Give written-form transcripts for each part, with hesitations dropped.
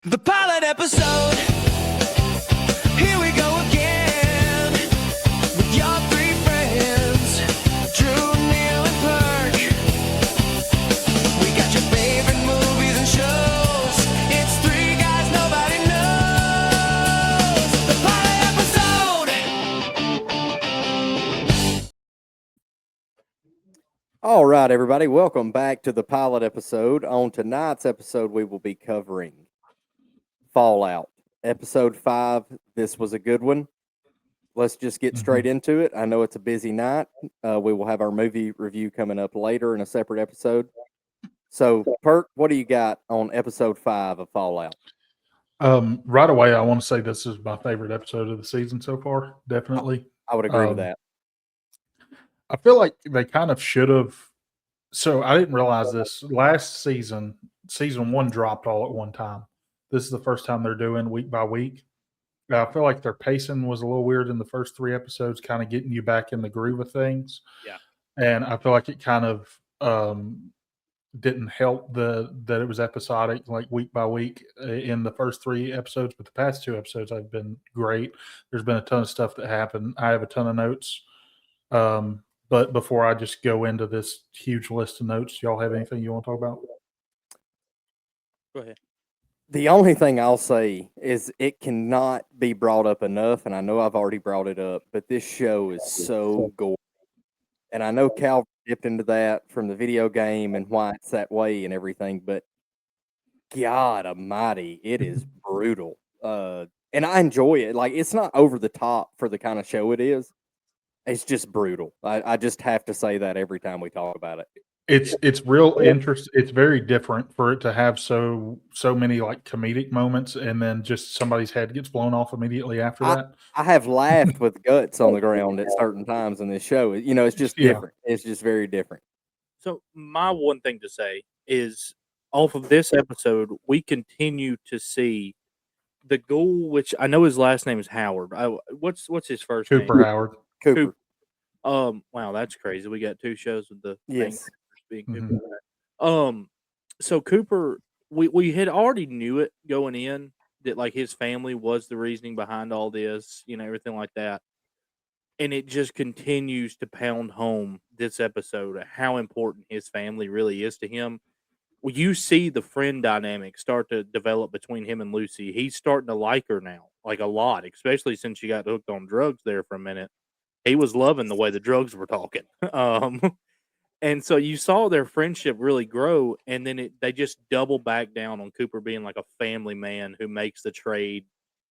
The pilot episode. Here we go again with your three friends, Drew, Neil, and Perk. We got your favorite movies and shows. It's three guys nobody knows. The pilot episode. All right, everybody, welcome back to the pilot episode. On tonight's episode, we will be covering Fallout, episode 5. This was a good one. Let's just get straight into it. I know it's a busy night. We will have our movie review coming up later in a separate episode. So, Perk, what do you got on episode 5 of Fallout? Right away, I want to say this is my favorite episode of the season so far. Definitely. I would agree with that. I feel like they kind of should have. So I didn't realize this last season. Season 1 dropped all at one time. This is the first time they're doing week by week. I feel like their pacing was a little weird in the first 3 episodes, kind of getting you back in the groove of things. Yeah. And I feel like it kind of didn't help that it was episodic, like week by week in the first 3 episodes. But the past 2 episodes have been great. There's been a ton of stuff that happened. I have a ton of notes. But before I just go into this huge list of notes, y'all have anything you want to talk about? Go ahead. The only thing I'll say is it cannot be brought up enough, and I know I've already brought it up, but this show is so gory. And I know Cal dipped into that from the video game and why it's that way and everything, but God almighty, it is brutal. And I enjoy it. Like, it's not over the top for the kind of show it is. It's just brutal. I just have to say that every time we talk about it. It's real interest. It's very different for it to have so many like comedic moments, and then just somebody's head gets blown off immediately after that. I have laughed with guts on the ground at certain times in this show. You know, it's just different. It's just very different. So my one thing to say is, off of this episode, we continue to see the Ghoul, which I know his last name is Howard. What's his first name? Cooper Howard. Cooper. Wow, that's crazy. We got 2 shows with the main Yes. being Cooper. So Cooper, we had already knew it going in that like his family was the reasoning behind all this, you know, everything like that. And it just continues to pound home this episode how important his family really is to him. Well, you see the friend dynamic start to develop between him and Lucy. He's starting to like her now, like a lot, especially since she got hooked on drugs there for a minute. He was loving the way the drugs were talking. And so you saw their friendship really grow, and then they just double back down on Cooper being like a family man who makes the trade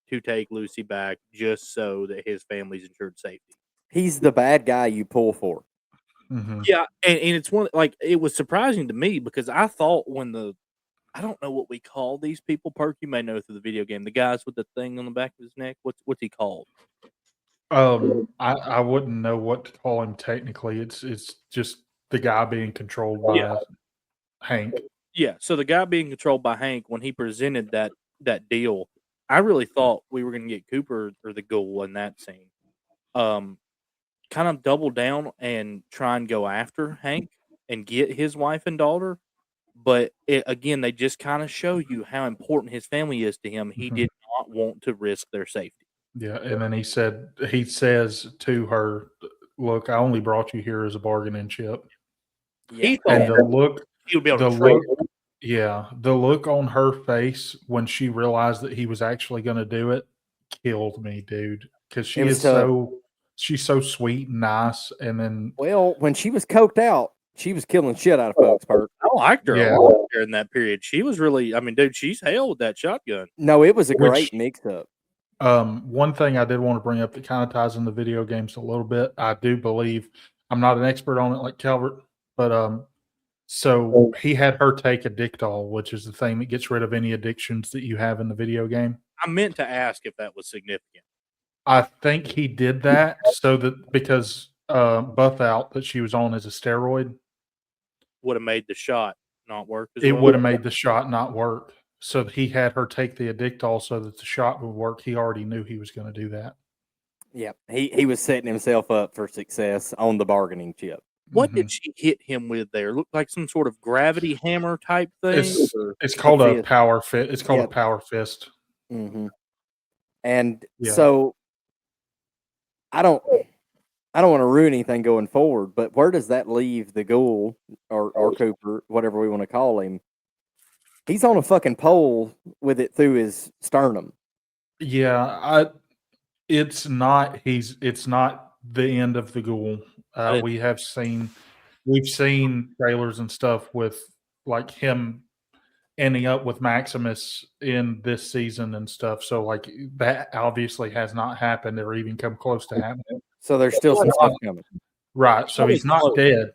to take Lucy back just so that his family's ensured safety. He's the bad guy you pull for. Mm-hmm. Yeah, and it's one like it was surprising to me because I thought I don't know what we call these people. Perk, you may know through the video game, the guys with the thing on the back of his neck. What's he called? I wouldn't know what to call him technically. It's just the guy being controlled by Hank. Yeah, so the guy being controlled by Hank, when he presented that deal, I really thought we were going to get Cooper or the Ghoul in that scene. Kind of double down and try and go after Hank and get his wife and daughter. But again, they just kind of show you how important his family is to him. He did not want to risk their safety. Yeah, and then he says to her, "Look, I only brought you here as a bargaining chip." He And thought the look, he would be able the to trade. look, the look on her face when she realized that he was actually going to do it killed me, dude. Because she's so sweet and nice, and then Well, when she was coked out, she was killing shit out of folks, Perk. I liked her Yeah. a lot during that period. She was really, I mean, dude, she's hell with that shotgun. No, it was a Which- great mix-up. one thing I did want to bring up that kind of ties into video games a little bit. I do believe I'm not an expert on it like Calvert, but so he had her take a Dictol, which is the thing that gets rid of any addictions that you have in the video game. I meant to ask if that was significant. I think he did that so that because Buff Out that she was on as a steroid, Would have made the shot not work. it would have made the shot not work. So he had her take the Addictol so that the shot would work. He already knew he was going to do that. Yeah, he was setting himself up for success on the bargaining chip. What Mhm. did she hit him with there? Looked like some sort of gravity hammer type thing? It's or- it's called a fist. power fit. It's called Yeah. a power fist. hmm And Yeah. so I don't want to ruin anything going forward, but where does that leave the Ghoul or Cooper, whatever we want to call him? He's on a fucking pole with it through his sternum. Yeah, it's not the end of the Ghoul. didn't- We've seen trailers and stuff with like him ending up with Maximus in this season and stuff. So like that obviously has not happened or even come close to happening. So there's still some stuff coming. Right. So he's not dead.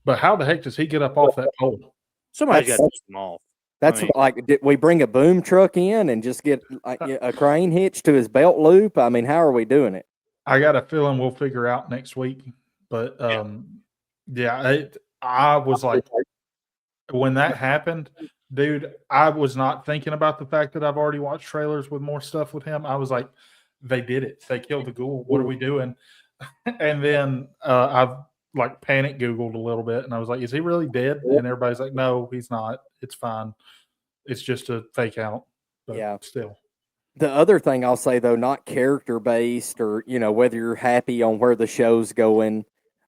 But how the heck does he get up off that pole? Somebody's got to That's- take him off. That's I mean- like, did we bring a boom truck in and just get like, a crane hitch to his belt loop? I mean, how are we doing it? I got a feeling we'll figure out next week. But I was like, when that happened, dude, I was not thinking about the fact that I've already watched trailers with more stuff with him. I was like, they did it. They killed the Ghoul. What are we doing? And then I've like panic Googled a little bit and I was like, is he really dead? And everybody's like, no, he's not. It's fine. It's just a fake out. But Yeah. still. The other thing I'll say though, not character based or, whether you're happy on where the show's going.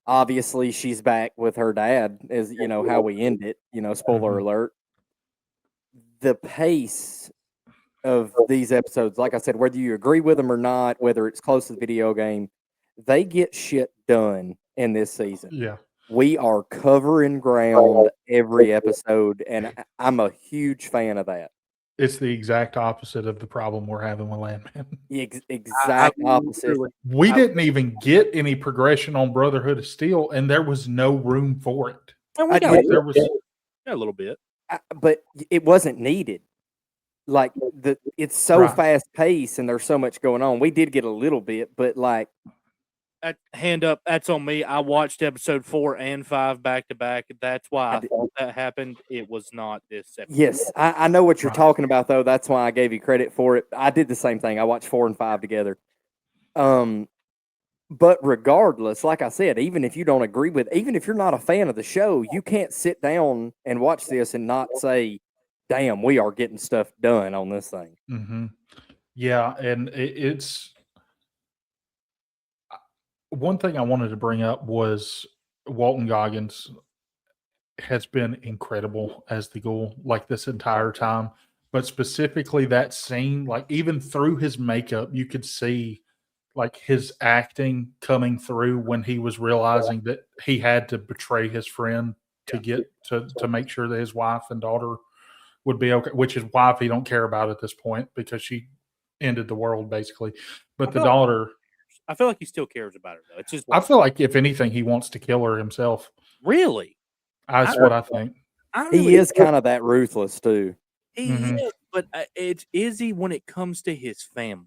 Obviously she's back with her dad is, how we end it, spoiler Mhm. alert. The pace of these episodes, like I said, whether you agree with them or not, whether it's close to the video game, they get shit done in this season. Yeah. We are covering ground every episode, and I'm a huge fan of that. It's the exact opposite of the problem we're having with Landman. The exact opposite. We didn't even get any progression on Brotherhood of Steel, and there was no room for it. And we I got, did- There was a little bit. But it wasn't needed. Like it's so Right. fast paced, and there's so much going on. We did get a little bit, but like Hand up, that's on me. I watched episode 4 and 5 back to back. That's why I did- thought that happened. It was not this episode. yes, I know what you're Right. talking about though. That's why I gave you credit for it. I did the same thing. I watched 4 and 5 together. But regardless, like I said, even if you don't agree with, even if you're not a fan of the show, you can't sit down and watch this and not say, "Damn, we are getting stuff done on this thing." Mhm. Yeah, and it's one thing I wanted to bring up was Walton Goggins has been incredible as the Ghoul, like this entire time. But specifically that scene, like even through his makeup, you could see like his acting coming through when he was realizing that he had to betray his friend to get to make sure that his wife and daughter would be okay, which his wife he don't care about at this point because she ended the world basically. But the feel like- daughter, I feel like he still cares about her though. It's just I feel like if anything, he wants to kill her himself. really. That's what I think. I really, He is kind of that ruthless too. He Mhm. is, but is he when it comes to his family?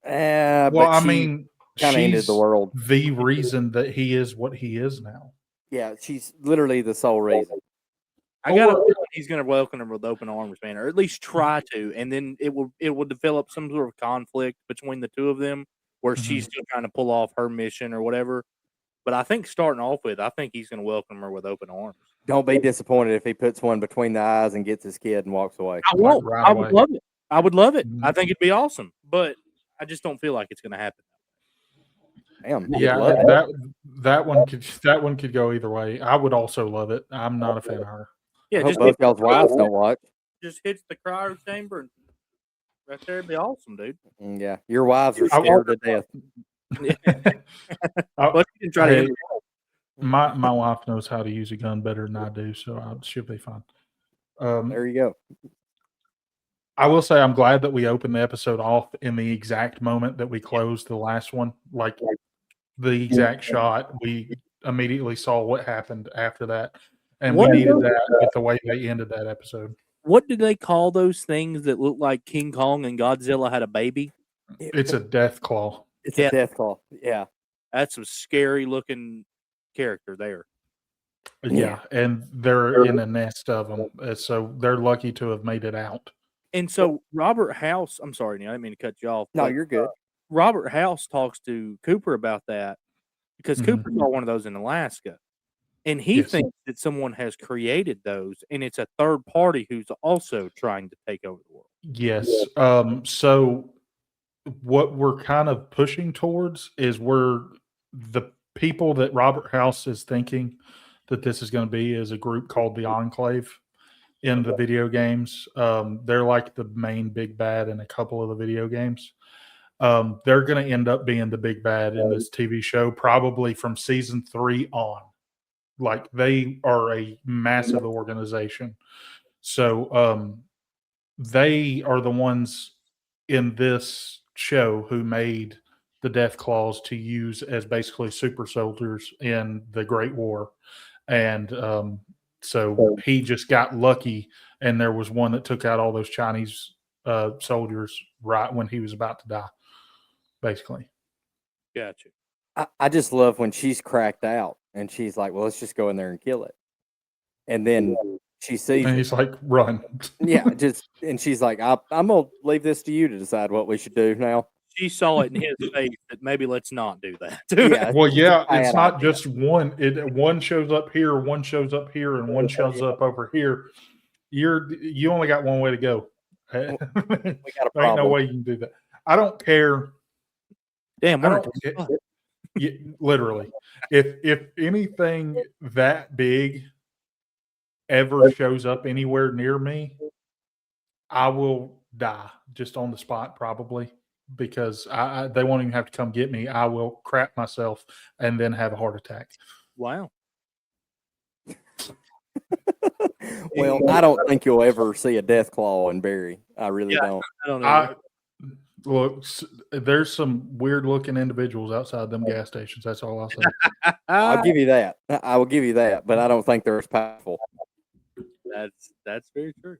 Well, But I she mean, kind of ended she's the world. the reason that he is what he is now. Yeah, she's literally the sole reason. I got a feeling he's going to welcome her with open arms, man, or at least try to, and then it will develop some sort of conflict between the two of them, where she's still trying to pull off her mission or whatever. But I think starting off with, I think he's going to welcome her with open arms. Don't be disappointed if he puts one between the eyes and gets his kid and walks away. I won't. right I away. would love it. I would love it. I Mhm. think it'd be awesome, but I just don't feel like it's going to happen. Damn, Yeah, love it. that one could go either way. I would also love it. I'm not a fan of her. Yeah, I hope just both y'all's wives don't watch. just hits the cryo chamber and right there, it'd be awesome, dude. Yeah, your wives are I scared to death. But you can try to Hey, hit it. my wife knows how to use a gun better than I do, so she'll be fine. There you go. I will say I'm glad that we opened the episode off in the exact moment that we closed the last one. Like the exact shot, we immediately saw what happened after that. And What we are needed those- that with the way they ended that episode. What do they call those things that look like King Kong and Godzilla had a baby? It's a death claw. It's Yeah. a death claw. Yeah. That's some scary looking character there. Yeah, and they're in a nest of them, so they're lucky to have made it out. And so Robert House, I'm sorry, Neil, I didn't mean to cut you off. No, but you're good. Robert House talks to Cooper about that because Mhm. Cooper saw one of those in Alaska. and he Yes. thinks that someone has created those, and it's a third party who's also trying to take over the world. Yes. So what we're kind of pushing towards is where the people that Robert House is thinking that this is going to be is a group called the Enclave in the video games. They're like the main big bad in a couple of the video games. They're going to end up being the big bad in this TV show, probably from season 3 on. Like they are a massive organization. So they are the ones in this show who made the Death Claws to use as basically super soldiers in the Great War. And so he just got lucky, and there was one that took out all those Chinese soldiers right when he was about to die, basically. Gotcha. I just love when she's cracked out and she's like, well, let's just go in there and kill it. And then she sees And it. he's like, run. Yeah, and she's like, I'm gonna leave this to you to decide what we should do now. She saw it in his face that maybe let's not do that. Yeah, Well, it's a yeah, bad it's not idea. just one. One shows up here, one shows up here, and one shows up over here. You only got one way to go. We got a There ain't no problem. way you can do that. I don't care. Damn, I we're don't care. Yeah, literally, if anything that big ever shows up anywhere near me, I will die just on the spot, probably, because they won't even have to come get me. I will crap myself and then have a heart attack. wow. Well, I don't think you'll ever see a death claw in Barry. I really don't. I don't know. Look, there's some weird looking individuals outside them gas stations. That's all I'll say. I'll give you that. I will give you that, but I don't think they're as powerful. That's very true.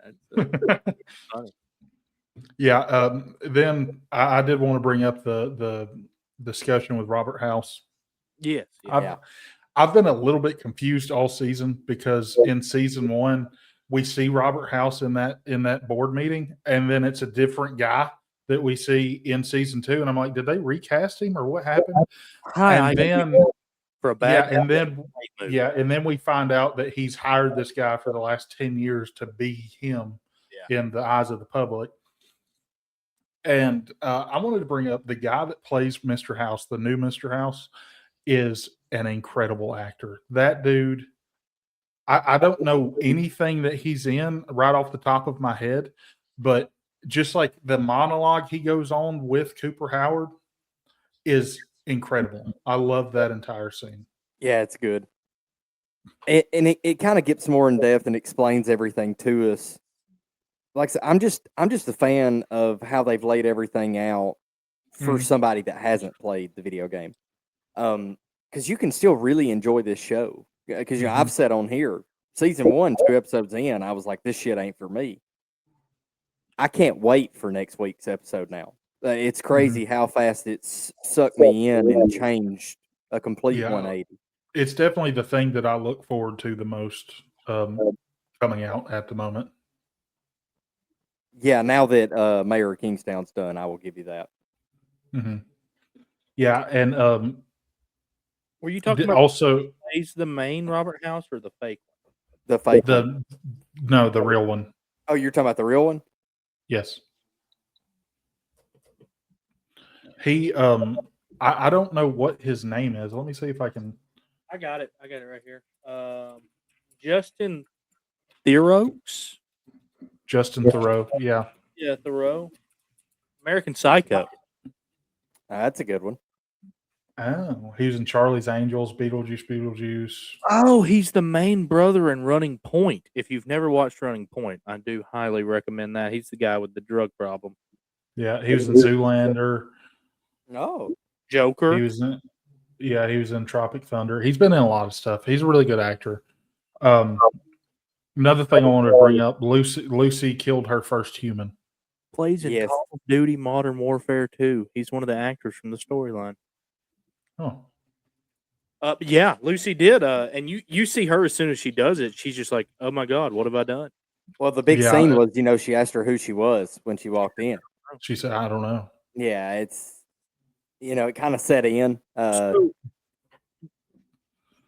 That's funny. Yeah. Then I did want to bring up the discussion with Robert House. Yes. Yeah. I've been a little bit confused all season because in season 1 we see Robert House in that board meeting, and then it's a different guy that we see in season 2, and I'm like, did they recast him or what happened? And then for a bad and then we find out that he's hired this guy for the last 10 years to be him in the eyes of the public. And I wanted to bring up the guy that plays Mr. House, the new Mr. House, is an incredible actor. That dude, I don't know anything that he's in right off the top of my head, but just like the monologue he goes on with Cooper Howard is incredible. I love that entire scene. Yeah, it's good. And it kind of gets more in depth and explains everything to us. Like I said, I'm just a fan of how they've laid everything out for somebody that hasn't played the video game. Because you can still really enjoy this show. Because I've said on here, season 1, 2 episodes in, I was like, this shit ain't for me. I can't wait for next week's episode now. It's crazy how fast it's sucked me in and changed a complete 180. It's definitely the thing that I look forward to the most coming out at the moment. Yeah, now that Mayor of Kingstown's done, I will give you that. Mm-hmm. Yeah, and were you talking about also he's the main Robert House or the fake one? The fake one. No, the real one. Oh, you're talking about the real one? Yes. He I don't know what his name is. Let me see if I can. I got it right here. Justin Theroux. Justin Theroux. Yeah. Yeah, Theroux. American Psycho. That's a good one. Oh, he was in Charlie's Angels, Beetlejuice. Oh, he's the main brother in Running Point. If you've never watched Running Point, I do highly recommend that. He's the guy with the drug problem. Yeah, he was in Zoolander. Oh. Joker. He was in Tropic Thunder. He's been in a lot of stuff. He's a really good actor. Another thing I wanted to bring up, Lucy killed her first human. Plays in Call of Duty Modern Warfare 2. He's one of the actors from the storyline. Oh. Yeah, Lucy did. And you see her as soon as she does it, she's just like, oh my God, what have I done? Well, the big scene was, she asked her who she was when she walked in. She said, I don't know. Yeah, it's, it kind of set in.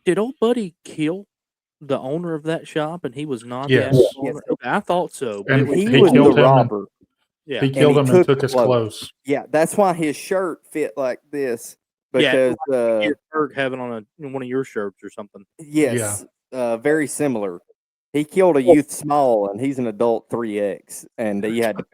Did old buddy kill the owner of that shop, and he was not Yes. the Yes. actual owner? Okay, I thought so, but And it was He he was the killed him and- robber. yeah, He And killed he him and took took the his clothes. clothes. Yeah, that's why his shirt fit like this Yeah, because your shirt having on one of your shirts or something. yes, very similar. He killed a youth small, and he's an adult 3X, and he had to.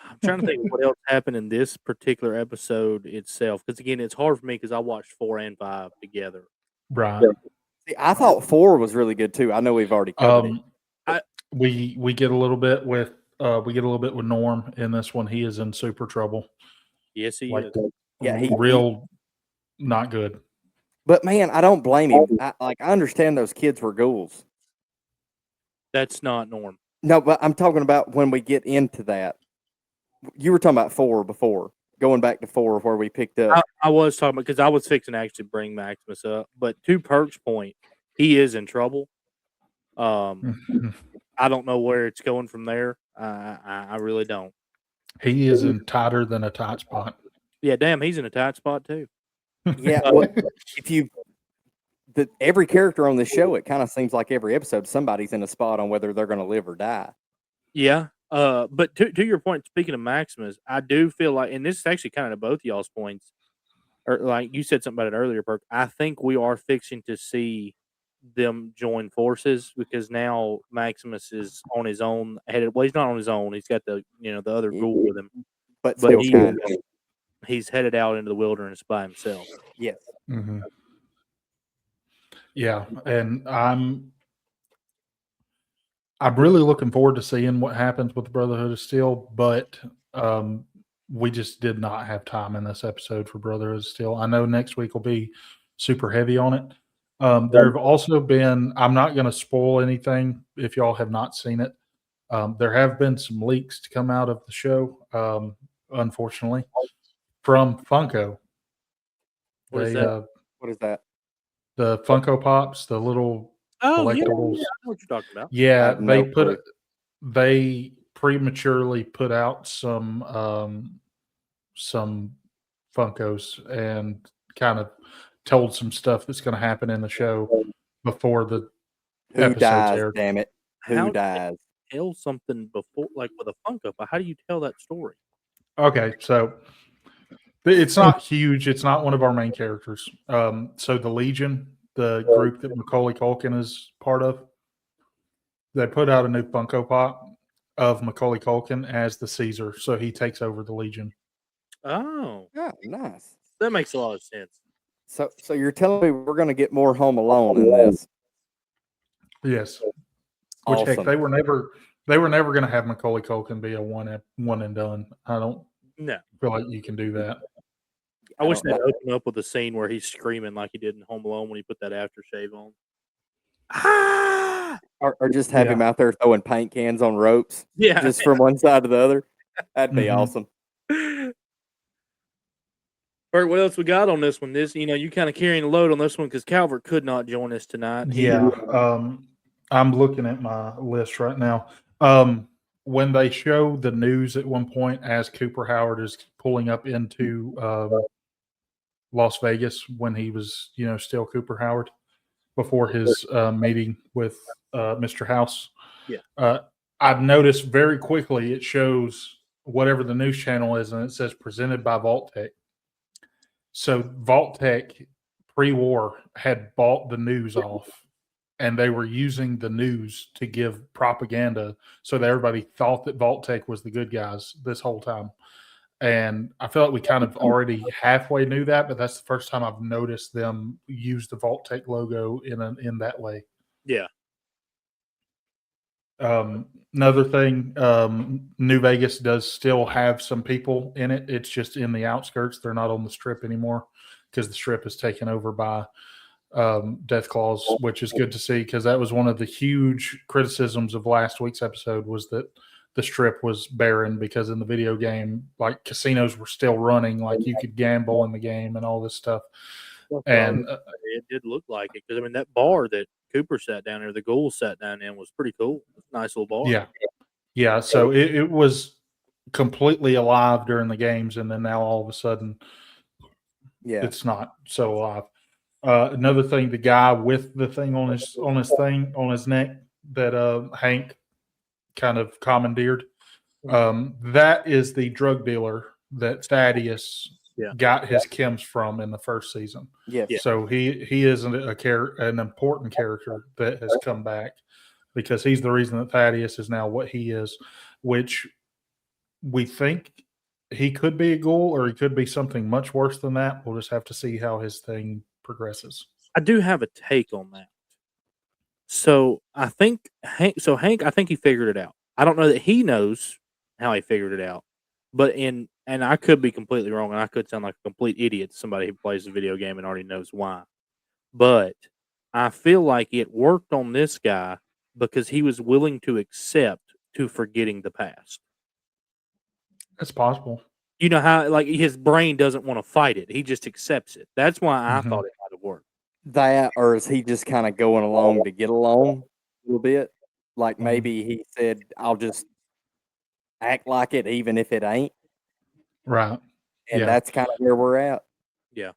I'm trying to think of what else happened in this particular episode itself. Because again, it's hard for me because I watched 4 and 5 together. Right. See, I thought 4 was really good too. I know we've already covered it. We get a little bit with Norm in this one. He is in super trouble. Yes, he Like, is. Yeah, he real not good. But man, I don't blame him. I understand those kids were ghouls. That's not Norm. No, but I'm talking about when we get into that. You were talking about 4 before, going back to 4 where we picked up. I was talking about because I was fixing to actually bring Maximus up, but to Perk's point, he is in trouble. I don't know where it's going from there. I really don't. He is in tighter than a tight spot. Yeah, damn, he's in a tight spot too. Yeah, well, every character on the show, it kind of seems like every episode somebody's in a spot on whether they're going to live or die. Yeah. But to your point, speaking of Maximus, I do feel like, and this is actually kind of to both y'all's points, or like you said something about it earlier, Perk. I think we are fixing to see them join forces because now Maximus is on his own. Well, he's not on his own. He's got the other ghoul with him, But but still kind of. he's headed out into the wilderness by himself. Yes. Mm-hmm. Yeah, and I'm really looking forward to seeing what happens with the Brotherhood of Steel, but we just did not have time in this episode for Brotherhood of Steel. I know next week will be super heavy on it. There have also been, I'm not going to spoil anything if y'all have not seen it. There have been some leaks to come out of the show, unfortunately, from Funko. What is that? What is that? The Funko Pops, the little collectibles. Yeah, I know what you're talking about. Yeah, no clue. they prematurely put out some Funkos and kind of told some stuff that's going to happen in the show before the Who episodes dies? aired. Damn it! Who How- dies? Tell something before, like with a Funko, but how do you tell that story? Okay, so it's not huge. It's not one of our main characters. So the Legion, the group that Macaulay Culkin is part of, they put out a new Funko Pop of Macaulay Culkin as the Caesar, so he takes over the Legion. Oh, Oh, nice. that makes a lot of sense. So you're telling me we're going to get more Home Alone in this? Yes. Which heck, Awesome. they were never going to have Macaulay Culkin be a one and done. I don't No, feel like you can do that. I wish don't they'd open up with a scene where he's screaming like he did in Home Alone when he put that aftershave on. Ah! Or just have him out there throwing paint cans on ropes, Yeah. just from one side to the other. That'd be Mhm. awesome. Bert, what else we got on this one? You kind of carrying the load on this one because Calvert could not join us tonight. Yeah. I'm looking at my list right now. When they show the news at one point as Cooper Howard is pulling up into Las Vegas when he was, still Cooper Howard before his meeting with Mr. House. Yeah. I've noticed very quickly it shows whatever the news channel is, and it says presented by Vault Tech. So Vault Tech pre-war had bought the news off, and they were using the news to give propaganda so that everybody thought that Vault Tech was the good guys this whole time. And I feel like we kind of already halfway knew that, but that's the first time I've noticed them use the Vault Tech logo in that way. Yeah. Another thing, New Vegas does still have some people in it. It's just in the outskirts. They're not on the strip anymore because the strip is taken over by Death Claws, which is good to see because that was one of the huge criticisms of last week's episode was that the strip was barren because in the video game, like casinos were still running, like you could gamble in the game and all this stuff. And it did look like it because that bar that Cooper sat down there, the Ghoul sat down in, was pretty cool. Nice little bar. Yeah. So it was completely alive during the games, and then now all of a sudden, Yeah. It's not so alive. Another thing, the guy with the thing on his neck that Hank kind of commandeered. That is the drug dealer that Thaddeus Yeah. got his chems from in the first season. Yes. Yeah. So he is an important character that has come back because he's the reason that Thaddeus is now what he is, which we think he could be a ghoul or he could be something much worse than that. We'll just have to see how his thing progresses. I do have a take on that. So I think Hank, I think he figured it out. I don't know that he knows how he figured it out, but and I could be completely wrong, and I could sound like a complete idiot to somebody who plays the video game and already knows why. But I feel like it worked on this guy because he was willing to accept to forgetting the past. It's possible. You know how like his brain doesn't want to fight it; he just accepts it. That's why I thought it might have worked. That, or is he just kind of going along to get along a little bit? Like Mhm. maybe he said, "I'll just act like it, even if it ain't," Right. and Yeah. that's kind of where we're at. Yeah.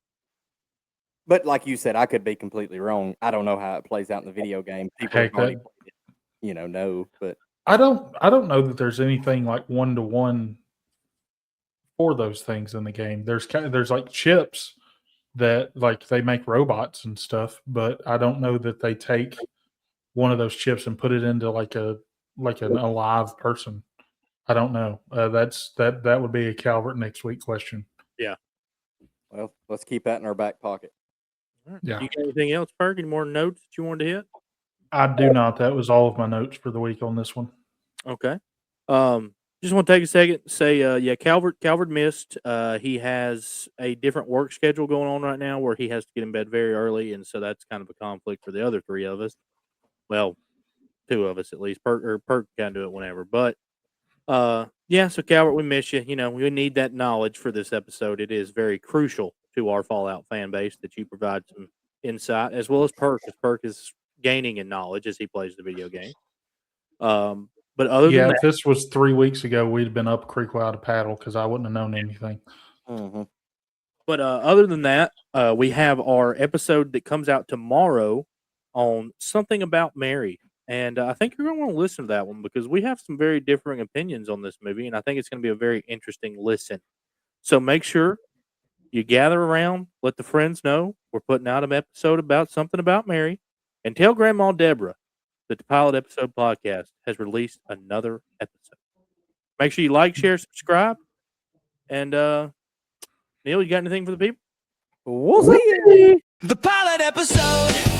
But like you said, I could be completely wrong. I don't know how it plays out in the video game. People Heck, have already that- played it, know. But I don't know that there's anything like 1-to-1 for those things in the game. There's like chips that like they make robots and stuff, but I don't know that they take one of those chips and put it into like an alive person. I don't know. That would be a Calvert next week question. well, let's keep that in our back pocket. All right. Yeah. You got anything else, Perk? Any more notes that you wanted to hit? I do not. That was all of my notes for the week on this one. Okay. Just want to take a second to say, yeah, Calvert missed. He has a different work schedule going on right now where he has to get in bed very early, and so that's kind of a conflict for the other three of us. Well, two of us at least. Perk can do it whenever, but yeah. So Calvert, we miss you. We need that knowledge for this episode. It is very crucial to our Fallout fan base that you provide some insight, as well as Perk, because Perk is gaining in knowledge as he plays the video game. But other than that, if this was 3 weeks ago, we'd have been up creek without a paddle because I wouldn't have known anything. Mm-hmm. But other than that, we have our episode that comes out tomorrow on Something About Mary. And I think you're going to want to listen to that one because we have some very differing opinions on this movie. And I think it's going to be a very interesting listen. So make sure you gather around, let the friends know we're putting out an episode about Something About Mary, and tell Grandma Deborah that the Pilot Episode Podcast has released another episode. Make sure you like, share, subscribe. And Neil, you got anything for the people? We'll see you. The pilot episode.